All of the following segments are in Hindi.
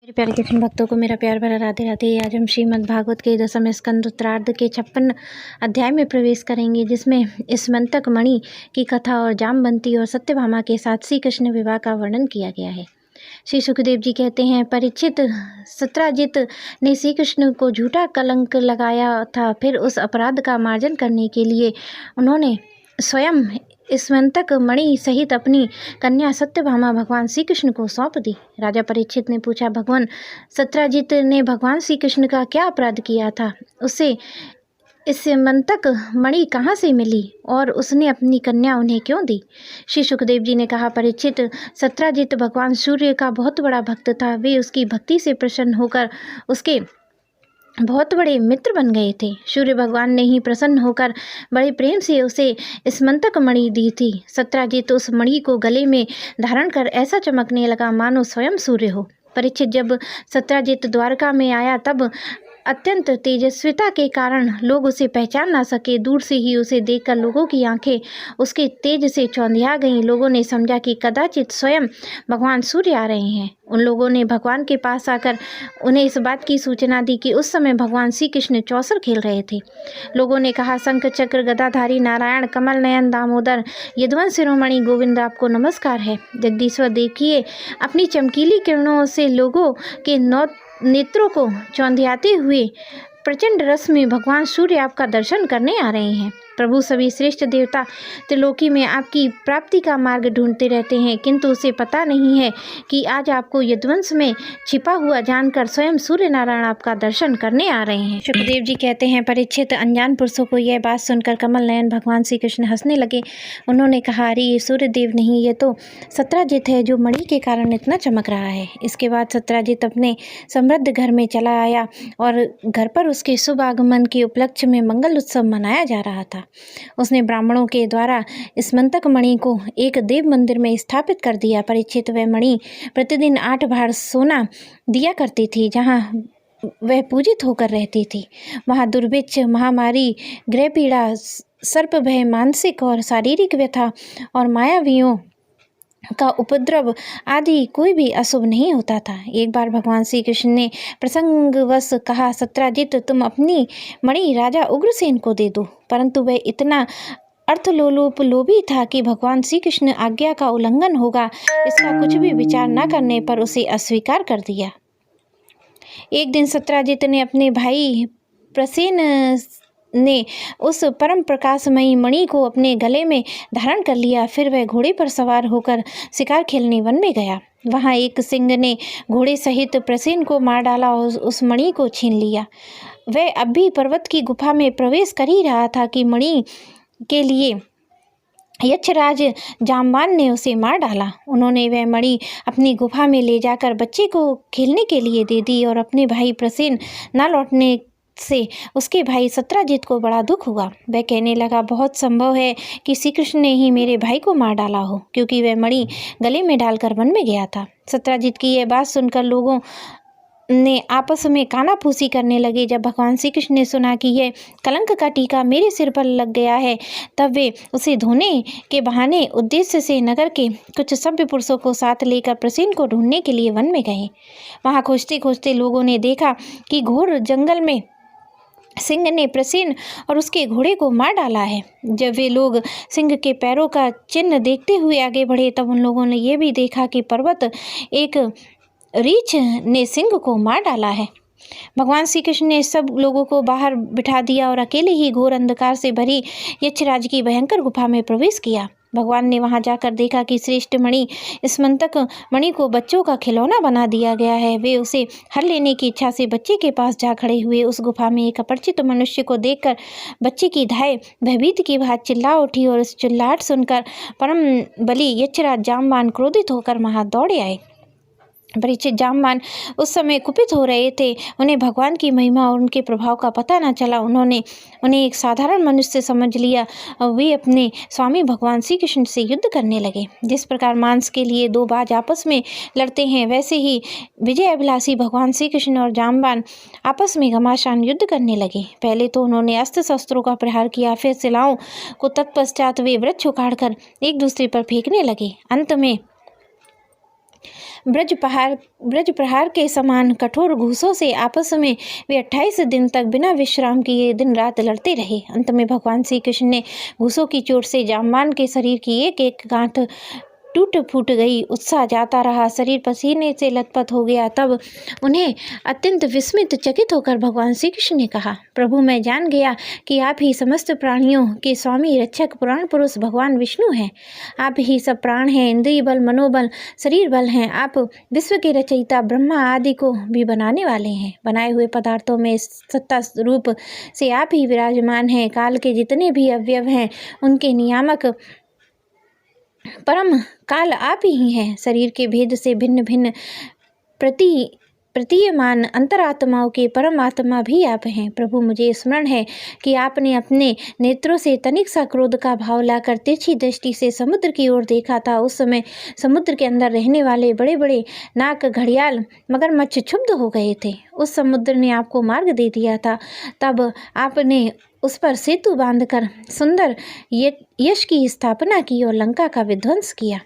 मेरे प्यारे कृष्ण भक्तों को मेरा प्यार भरा राधे राधे। आज हम श्रीमद् भागवत के 10वें स्कंद उत्तरार्ध के 56 अध्याय में प्रवेश करेंगे, जिसमें स्मंतक मणि की कथा और जामवंती और सत्यभामा के साथ श्री कृष्ण विवाह का वर्णन किया गया है। श्री सुखदेव जी कहते हैं, परीक्षित, सत्राजित ने श्री कृष्ण को झूठा कलंक लगाया था। फिर उस अपराध का मार्जन करने के लिए उन्होंने स्वयं स्मंतक मणि सहित अपनी कन्या सत्यभामा भगवान श्री कृष्ण को सौंप दी। राजा परीक्षित ने पूछा, भगवान सत्राजित ने भगवान श्री कृष्ण का क्या अपराध किया था? उसे स्मंतक मणि कहाँ से मिली और उसने अपनी कन्या उन्हें क्यों दी? श्री सुखदेव जी ने कहा, परीक्षित, सत्राजित भगवान सूर्य का बहुत बड़ा भक्त था। वे उसकी भक्ति से प्रसन्न होकर उसके बहुत बड़े मित्र बन गए थे। सूर्य भगवान ने ही प्रसन्न होकर बड़े प्रेम से उसे स्मंतक मणि दी थी। सत्राजित उस मणि को गले में धारण कर ऐसा चमकने लगा मानो स्वयं सूर्य हो। परीक्षित, जब सत्राजित द्वारका में आया तब अत्यंत तेजस्विता के कारण लोग उसे पहचान ना सके। दूर से ही उसे देखकर लोगों की आंखें उसके तेज से चौंधिया गईं। लोगों ने समझा कि कदाचित स्वयं भगवान सूर्य आ रहे हैं। उन लोगों ने भगवान के पास आकर उन्हें इस बात की सूचना दी कि उस समय भगवान श्री कृष्ण चौसर खेल रहे थे। लोगों ने कहा, शंख चक्र गदाधारी नारायण, कमल नयन दामोदर, यदुवंश शिरोमणि गोविंद, आपको नमस्कार है। जगदीश्वर देखिए, अपनी चमकीली किरणों से लोगों के नेत्रों को चौंधियाते हुए प्रचंड रस में भगवान सूर्य आपका दर्शन करने आ रहे हैं। प्रभु, सभी श्रेष्ठ देवता त्रिलोकी में आपकी प्राप्ति का मार्ग ढूंढते रहते हैं, किंतु उसे पता नहीं है कि आज आपको यदुवंश में छिपा हुआ जानकर स्वयं सूर्य नारायण आपका दर्शन करने आ रहे हैं। सुखदेव जी कहते हैं, परीक्षित, अनजान पुरुषों को यह बात सुनकर कमल नयन भगवान श्री कृष्ण हंसने लगे। उन्होंने कहा, अरे ये सूर्य देव नहीं, ये तो सत्राजित है जो मणि के कारण इतना चमक रहा है। इसके बाद सत्राजित अपने समृद्ध घर में चला आया और घर पर उसके शुभ आगमन के उपलक्ष्य में मंगल उत्सव मनाया जा रहा था। उसने ब्राह्मणों के द्वारा स्मंतक मणि को एक देव मंदिर में स्थापित कर दिया। परीक्षित, वह मणि प्रतिदिन 8 भार सोना दिया करती थी। जहाँ वह पूजित होकर रहती थी, वहाँ दुर्भिक्ष, महामारी, गृह पीड़ा, सर्प भय, मानसिक और शारीरिक व्यथा और मायावियों का उपद्रव आदि कोई भी अशुभ नहीं होता था। एक बार भगवान श्री कृष्ण ने प्रसंगवश कहा, सत्राजित, तुम अपनी मणि राजा उग्रसेन को दे दो। परंतु वह इतना अर्थलोलुप लोभी था कि भगवान श्री कृष्ण आज्ञा का उल्लंघन होगा इसका कुछ भी विचार न करने पर उसे अस्वीकार कर दिया। एक दिन सत्राजित ने अपने भाई प्रसेन ने उस परम प्रकाशमयी मणि को अपने गले में धारण कर लिया। फिर वह घोड़े पर सवार होकर शिकार खेलने वन में गया। वहाँ एक सिंह ने घोड़े सहित प्रसेन को मार डाला और उस मणि को छीन लिया। वह अब भी पर्वत की गुफा में प्रवेश कर ही रहा था कि मणि के लिए यक्षराज जामवान ने उसे मार डाला। उन्होंने वह मणि अपनी गुफा में ले जाकर बच्चे को खेलने के लिए दे दी और अपने भाई प्रसेन न लौटने से उसके भाई सत्राजित को बड़ा दुख हुआ। वह कहने लगा, बहुत संभव है कि श्री कृष्ण ने ही मेरे भाई को मार डाला हो, क्योंकि वह मणि गले में डालकर वन में गया था। सत्राजित की यह बात सुनकर लोगों ने आपस में कानाफूसी करने लगे। जब भगवान श्री कृष्ण ने सुना कि यह कलंक का टीका मेरे सिर पर लग गया है, तब वे उसे धोने के बहाने उद्देश्य से नगर के कुछ सभ्य पुरुषों को साथ लेकर प्रसेन को ढूंढने के लिए वन में गए। वहाँ खोजते खोजते लोगों ने देखा कि घोर जंगल में सिंह ने प्रसेन और उसके घोड़े को मार डाला है। जब वे लोग सिंह के पैरों का चिन्ह देखते हुए आगे बढ़े, तब उन लोगों ने यह भी देखा कि पर्वत एक रीछ ने सिंह को मार डाला है। भगवान श्री कृष्ण ने सब लोगों को बाहर बिठा दिया और अकेले ही घोर अंधकार से भरी यक्षराज की भयंकर गुफा में प्रवेश किया। भगवान ने वहां जाकर देखा कि श्रेष्ठ मणि स्मंतक मणि को बच्चों का खिलौना बना दिया गया है। वे उसे हर लेने की इच्छा से बच्चे के पास जा खड़े हुए। उस गुफा में एक अपरिचित मनुष्य को देखकर बच्चे की धाय भयभीत की भांति चिल्ला उठी और उस चिल्लाहट सुनकर परम बली यक्षराज जामवान क्रोधित होकर वहां दौड़े आए। परीक्षित, जामवान उस समय कुपित हो रहे थे। उन्हें भगवान की महिमा और उनके प्रभाव का पता न चला। उन्होंने उन्हें एक साधारण मनुष्य समझ लिया और वे अपने स्वामी भगवान श्री कृष्ण से युद्ध करने लगे। जिस प्रकार मांस के लिए 2 बाज आपस में लड़ते हैं, वैसे ही विजय अभिलाषी भगवान श्री कृष्ण और जामवान आपस में घमासान युद्ध करने लगे। पहले तो उन्होंने अस्त्र शस्त्रों का प्रहार किया, फिर शिलाओं को तत्पश्चात वे वृक्ष उखाड़कर एक दूसरे पर फेंकने लगे। अंत में ब्रज प्रहार के समान कठोर घूसों से आपस में वे 28 दिन तक बिना विश्राम किए दिन रात लड़ते रहे। अंत में भगवान श्री कृष्ण ने घूसों की चोट से जाम्बान के शरीर की एक एक गांठ टूट फूट गई। उत्साह जाता रहा, शरीर पसीने से लथपथ हो गया। तब उन्हें अत्यंत विस्मित चकित होकर भगवान श्री कृष्ण ने कहा, प्रभु, मैं जान गया कि आप ही समस्त प्राणियों के स्वामी, रक्षक, पुराण पुरुष भगवान विष्णु हैं। आप ही सब प्राण हैं, इंद्रिय बल, मनोबल, शरीर बल हैं। आप विश्व के रचयिता, ब्रह्मा आदि को भी बनाने वाले हैं। बनाए हुए पदार्थों में सत्ता रूप से आप ही विराजमान हैं। काल के जितने भी अवयव हैं उनके नियामक परम काल आप ही हैं। शरीर के भेद से भिन्न भिन्न प्रतीयमान अंतरात्माओं के परमात्मा भी आप हैं। प्रभु, मुझे स्मरण है कि आपने अपने नेत्रों से तनिक सा क्रोध का भाव लाकर तिरछी दृष्टि से समुद्र की ओर देखा था। उस समय समुद्र के अंदर रहने वाले बड़े बड़े नाग, घड़ियाल, मगरमच्छ क्षुब्ध हो गए थे। उस समुद्र ने आपको मार्ग दे दिया था। तब आपने उस पर सेतु बांधकर सुंदर यश की स्थापना की और लंका का विध्वंस किया।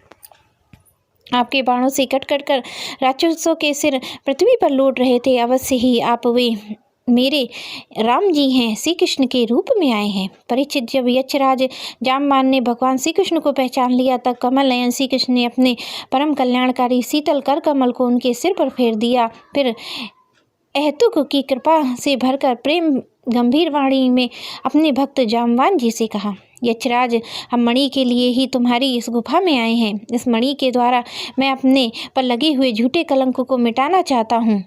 आपके बाणों से कट कट कर राक्षसों के सिर पृथ्वी पर लौट रहे थे। अवश्य ही आप वे मेरे राम जी हैं, श्री कृष्ण के रूप में आए हैं। परीक्षित, जब यक्षराज जाम्बान ने भगवान श्री कृष्ण को पहचान लिया तब कमल नयन श्री कृष्ण ने अपने परम कल्याणकारी शीतल कर कमल को उनके सिर पर फेर दिया। फिर अहेतुक की कृपा से भरकर प्रेम गंभीर वाणी में अपने भक्त जाम्बान जी से कहा, यक्षराज, हम मणि के लिए ही तुम्हारी इस गुफा में आए हैं। इस मणि के द्वारा मैं अपने पर लगे हुए झूठे कलंक को मिटाना चाहता हूँ।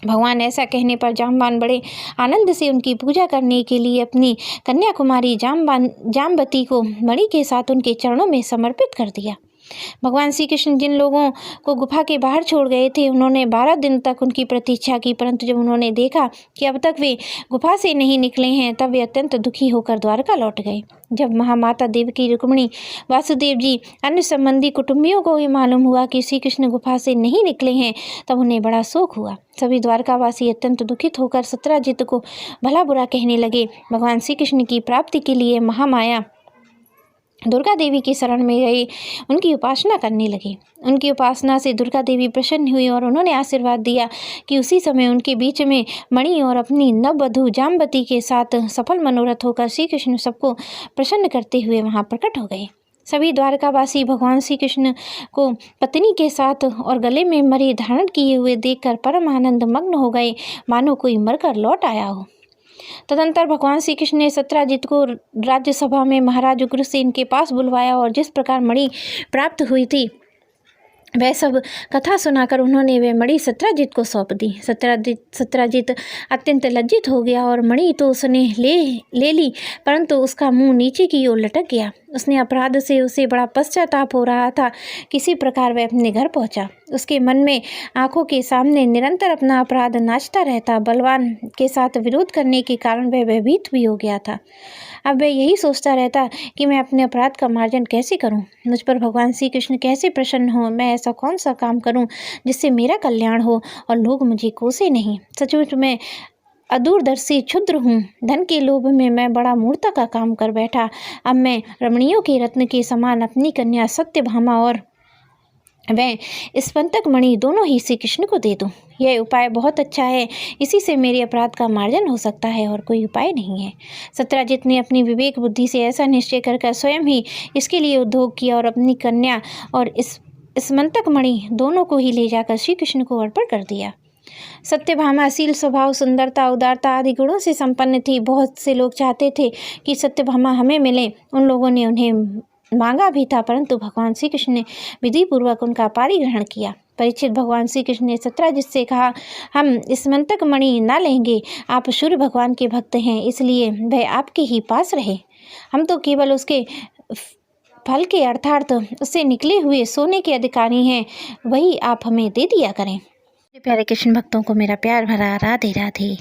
भगवान ऐसा कहने पर जाम्बान बड़े आनंद से उनकी पूजा करने के लिए अपनी कन्याकुमारी जाम्बती को मणि के साथ उनके चरणों में समर्पित कर दिया। भगवान श्री कृष्ण जिन लोगों को गुफा के बाहर छोड़ गए थे उन्होंने 12 दिन तक उनकी प्रतीक्षा की, परंतु जब उन्होंने देखा कि अब तक वे गुफा से नहीं निकले हैं तब वे अत्यंत दुखी होकर द्वारका लौट गए। जब महामाता देवकी, रुक्मिणी, वासुदेव जी, अन्य संबंधी कुटुंबियों को ये मालूम हुआ कि श्री कृष्ण गुफा से नहीं निकले हैं तब उन्हें बड़ा शोक हुआ। सभी द्वारकावासी अत्यंत दुखित होकर सत्यजित को भला बुरा कहने लगे। भगवान श्री कृष्ण की प्राप्ति के लिए महामाया दुर्गा देवी की शरण में गए, उनकी उपासना करने लगे। उनकी उपासना से दुर्गा देवी प्रसन्न हुई और उन्होंने आशीर्वाद दिया कि उसी समय उनके बीच में मणि और अपनी नववधू जाम्बती के साथ सफल मनोरथ होकर श्री कृष्ण सबको प्रसन्न करते हुए वहां प्रकट हो गए। सभी द्वारकावासी भगवान श्री कृष्ण को पत्नी के साथ और गले में मणि धारण किए हुए देखकर परम आनंद मग्न हो गए, मानो कोई मरकर लौट आया हो। तदंतर भगवान श्री कृष्ण ने सत्यजित को राज्यसभा में महाराज उग्रसेन के पास बुलवाया और जिस प्रकार मणि प्राप्त हुई थी वह सब कथा सुनाकर उन्होंने वे मणि सत्यजित को सौंप दी। सत्यजित अत्यंत लज्जित हो गया और मणि तो उसने ले ली, परंतु उसका मुंह नीचे की ओर लटक गया। उसने अपराध से उसे बड़ा पश्चाताप हो रहा था। किसी प्रकार वह अपने घर पहुंचा। उसके मन में आंखों के सामने निरंतर अपना अपराध नाचता रहता। बलवान के साथ विरोध करने के कारण वह भयभीत भी हो गया था। अब वह यही सोचता रहता कि मैं अपने अपराध का मार्जन कैसे करूं, मुझ पर भगवान श्री कृष्ण कैसे प्रसन्न हो, मैं ऐसा कौन सा काम करूं जिससे मेरा कल्याण हो और लोग मुझे कोसे नहीं। सचमुच मैं अदूरदर्शी क्षुद्र हूँ। धन के लोभ में मैं बड़ा मूर्खता का काम कर बैठा। अब मैं रमणियों के रत्न के समान अपनी कन्या सत्यभामा और वह स्पंतक मणि दोनों ही श्री कृष्ण को दे दूं। यह उपाय बहुत अच्छा है, इसी से मेरे अपराध का मार्जन हो सकता है और कोई उपाय नहीं है। सत्यजित ने अपनी विवेक बुद्धि से ऐसा निश्चय कर स्वयं ही इसके लिए उद्योग किया और अपनी कन्या और स्पंतक मणि दोनों को ही ले जाकर श्री कृष्ण को अर्पण कर दिया। सत्यभामा शील, स्वभाव, सुंदरता, उदारता आदि गुणों से संपन्न थी। बहुत से लोग चाहते थे कि सत्यभामा हमें मिले। उन लोगों ने उन्हें मांगा भी था, परंतु भगवान श्री कृष्ण ने विधि पूर्वक उनका पारिग्रहण किया। परीक्षित, भगवान श्री कृष्ण ने सत्यजित से कहा, हम स्मंतक मणि न लेंगे। आप सूर्य भगवान के भक्त हैं, इसलिए वह आपके ही पास रहे। हम तो केवल उसके फल के अर्थात उससे निकले हुए सोने के अधिकारी हैं, वही आप हमें दे दिया करें। प्यारे कृष्ण भक्तों को मेरा प्यार भरा राधे राधे।